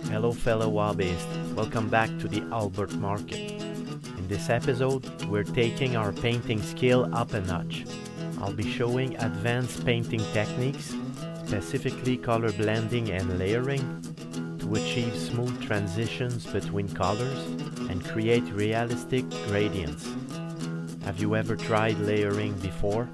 Hello fellow hobbyists, welcome back to the Altburg market. In this episode, we're taking our painting skill up a notch. I'll be showing advanced painting techniques, specifically color blending and layering, to achieve smooth transitions between colors and create realistic gradients. Have you ever tried layering before?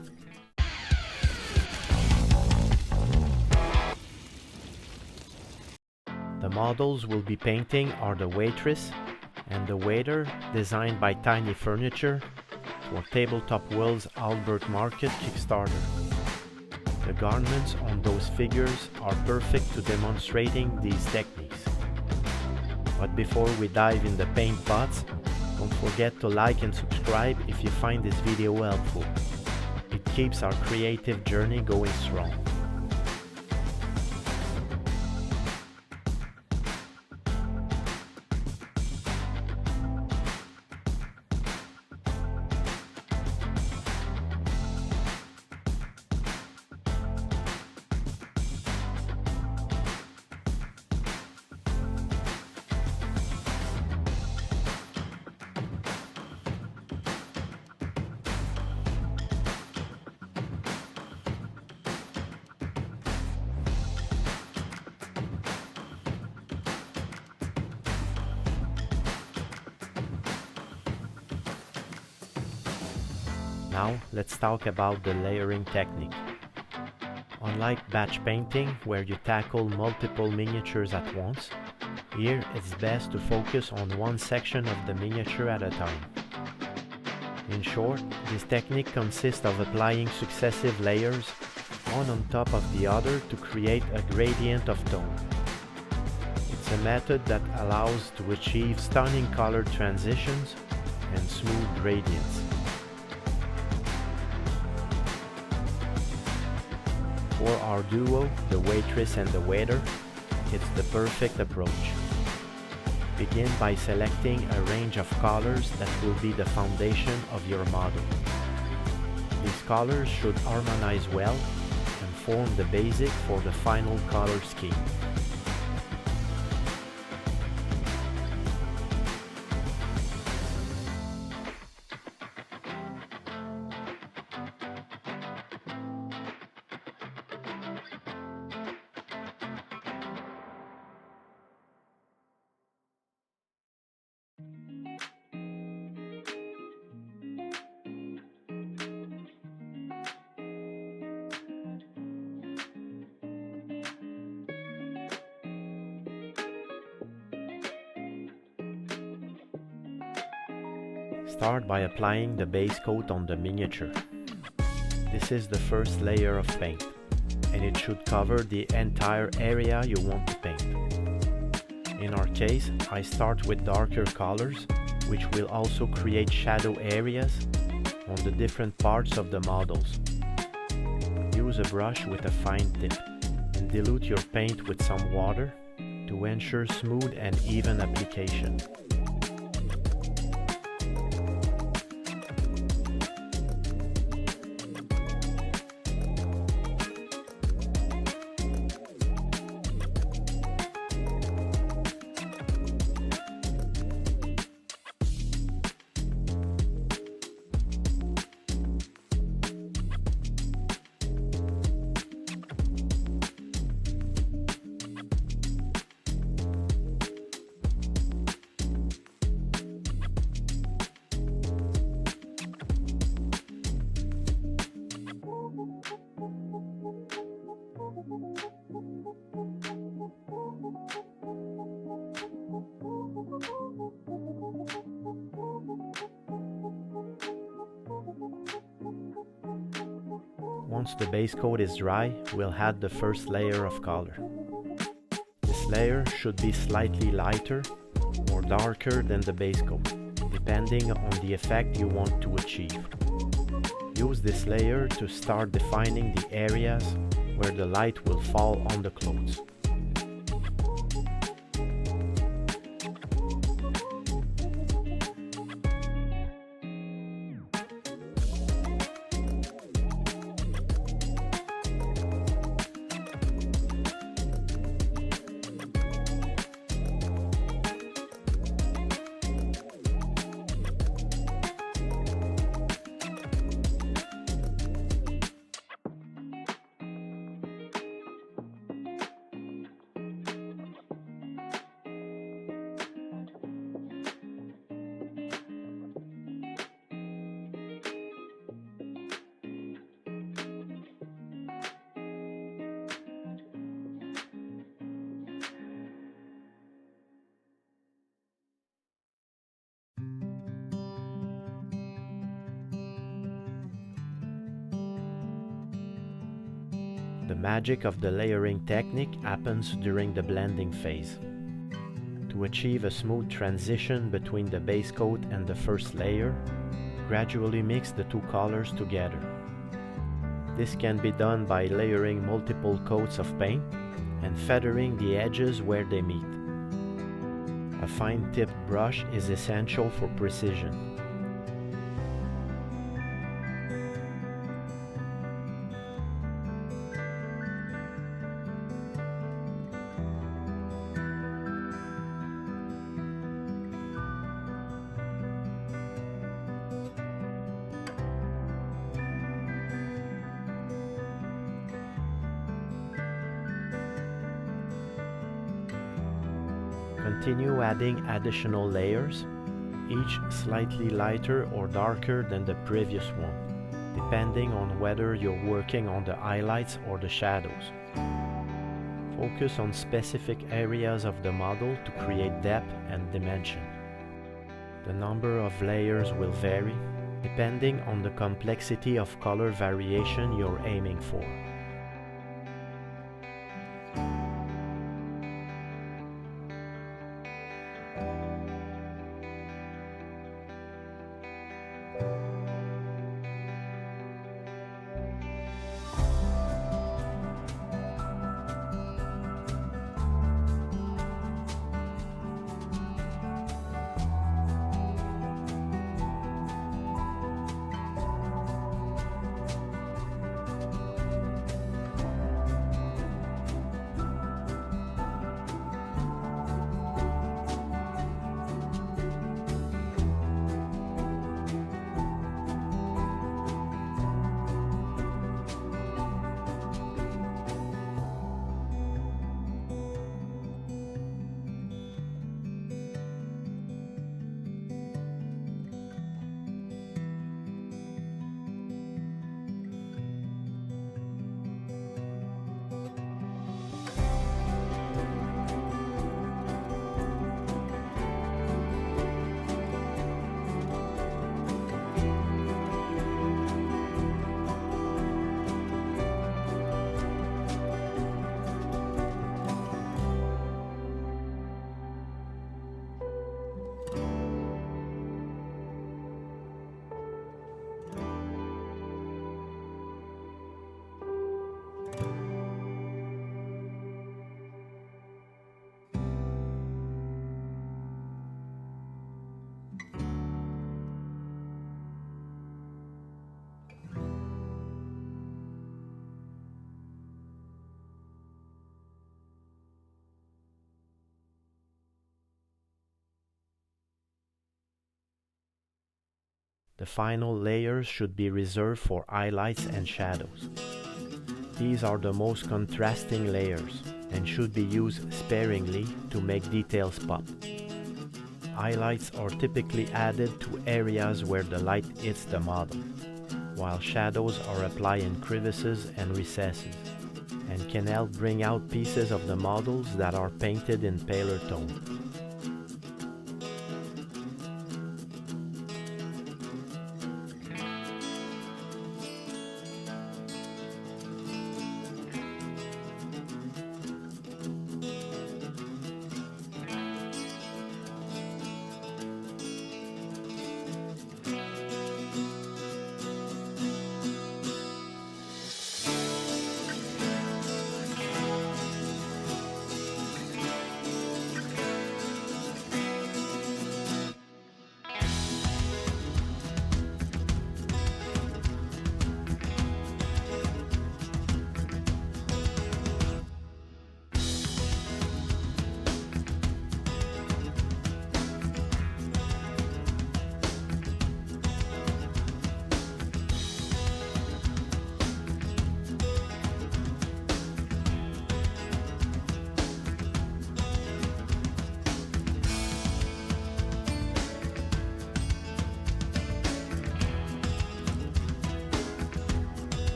The models we'll be painting are the Waitress and the Waiter, designed by Tiny Furniture for Tabletop World's Altburg Market Kickstarter. The garments on those figures are perfect to demonstrating these techniques. But before we dive in the paint pots, don't forget to like and subscribe if you find this video helpful. It keeps our creative journey going strong. Now, let's talk about the layering technique. Unlike batch painting, where you tackle multiple miniatures at once, here it's best to focus on one section of the miniature at a time. In short, this technique consists of applying successive layers, one on top of the other, to create a gradient of tone. It's a method that allows to achieve stunning color transitions and smooth gradients. For our duo, the Waitress and the Waiter, it's the perfect approach. Begin by selecting a range of colors that will be the foundation of your model. These colors should harmonize well and form the basic for the final color scheme. Start by applying the base coat on the miniature. This is the first layer of paint, and it should cover the entire area you want to paint. In our case, I start with darker colors, which will also create shadow areas on the different parts of the models. Use a brush with a fine tip, and dilute your paint with some water to ensure smooth and even application. Once the base coat is dry, we'll add the first layer of color. This layer should be slightly lighter or darker than the base coat, depending on the effect you want to achieve. Use this layer to start defining the areas where the light will fall on the clothes. The magic of the layering technique happens during the blending phase. To achieve a smooth transition between the base coat and the first layer, gradually mix the two colors together. This can be done by layering multiple coats of paint and feathering the edges where they meet. A fine-tipped brush is essential for precision. Continue adding additional layers, each slightly lighter or darker than the previous one, depending on whether you're working on the highlights or the shadows. Focus on specific areas of the model to create depth and dimension. The number of layers will vary, depending on the complexity of color variation you're aiming for. The final layers should be reserved for highlights and shadows. These are the most contrasting layers and should be used sparingly to make details pop. Highlights are typically added to areas where the light hits the model, while shadows are applied in crevices and recesses, and can help bring out pieces of the models that are painted in paler tones.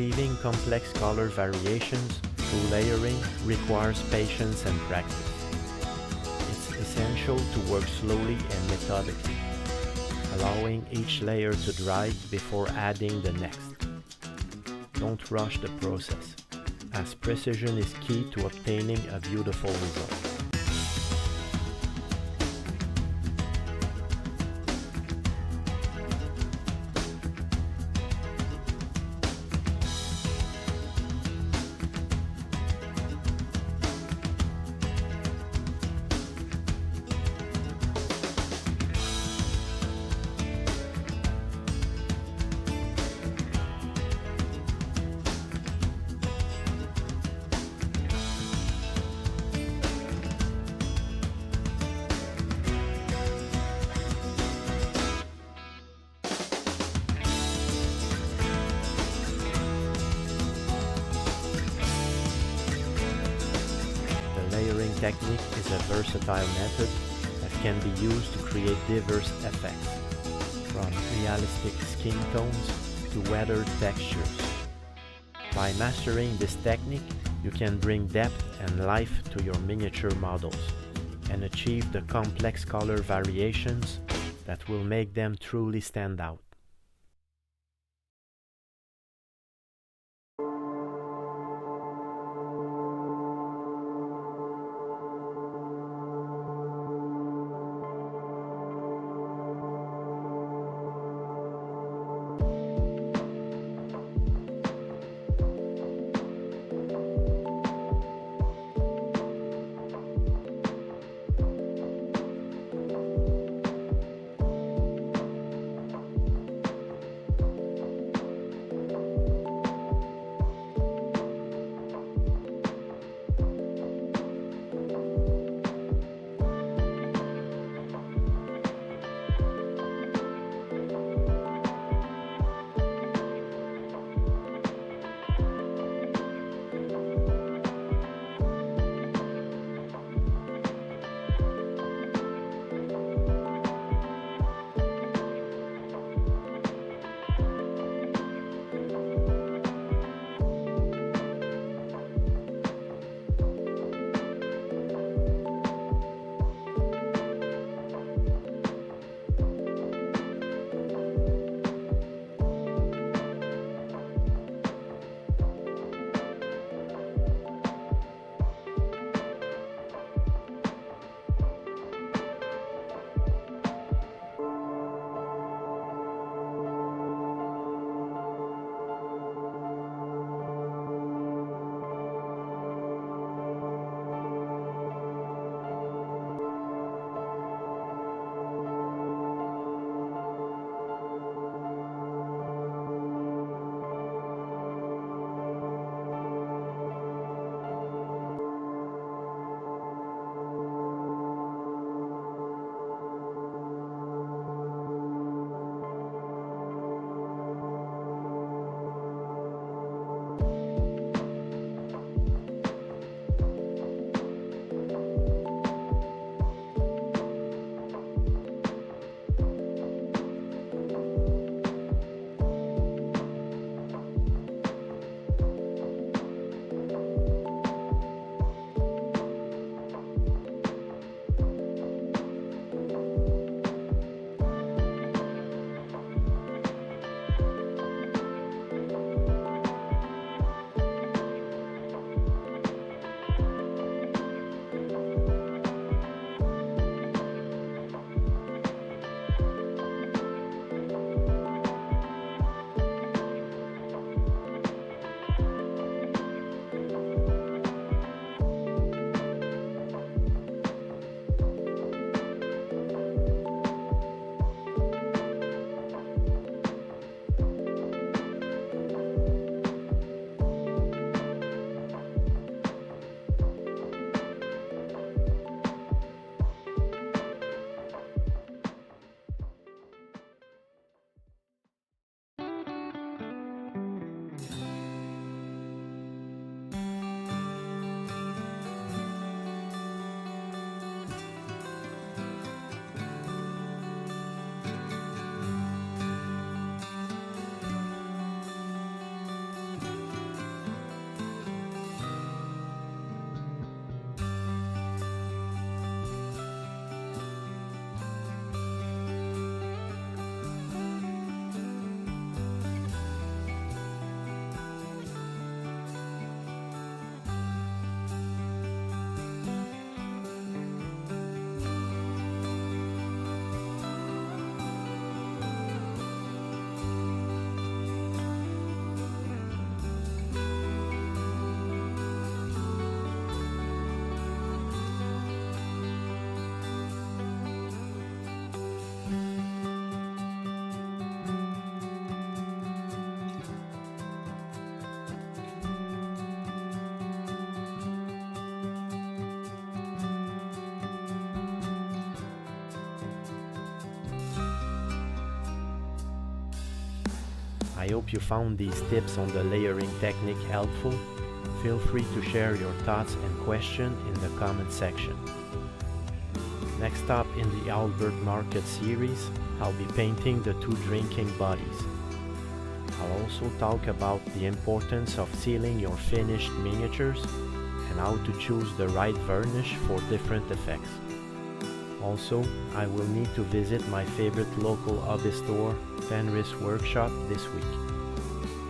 Achieving complex color variations through layering requires patience and practice. It's essential essential to work slowly and methodically, allowing each layer to dry before adding the next. Don't rush the process, as precision is key to obtaining a beautiful result. Layering technique is a versatile method that can be used to create diverse effects, from realistic skin tones to weathered textures. By mastering this technique, you can bring depth and life to your miniature models and achieve the complex color variations that will make them truly stand out. I hope you found these tips on the layering technique helpful. Feel free to share your thoughts and questions in the comment section. Next up in the Altburg Market series, I'll be painting the 2 drinking bodies. I'll also talk about the importance of sealing your finished miniatures and how to choose the right varnish for different effects. Also, I will need to visit my favorite local hobby store, Fenris Workshop, this week.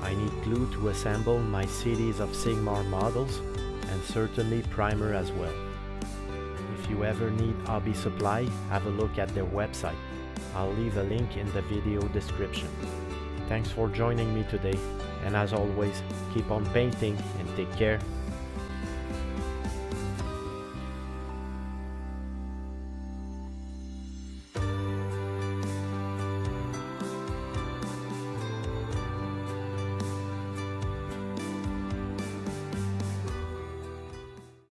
I need glue to assemble my Cities of Sigmar models and certainly primer as well. If you ever need hobby supply, have a look at their website. I'll leave a link in the video description. Thanks for joining me today, and as always, keep on painting and take care.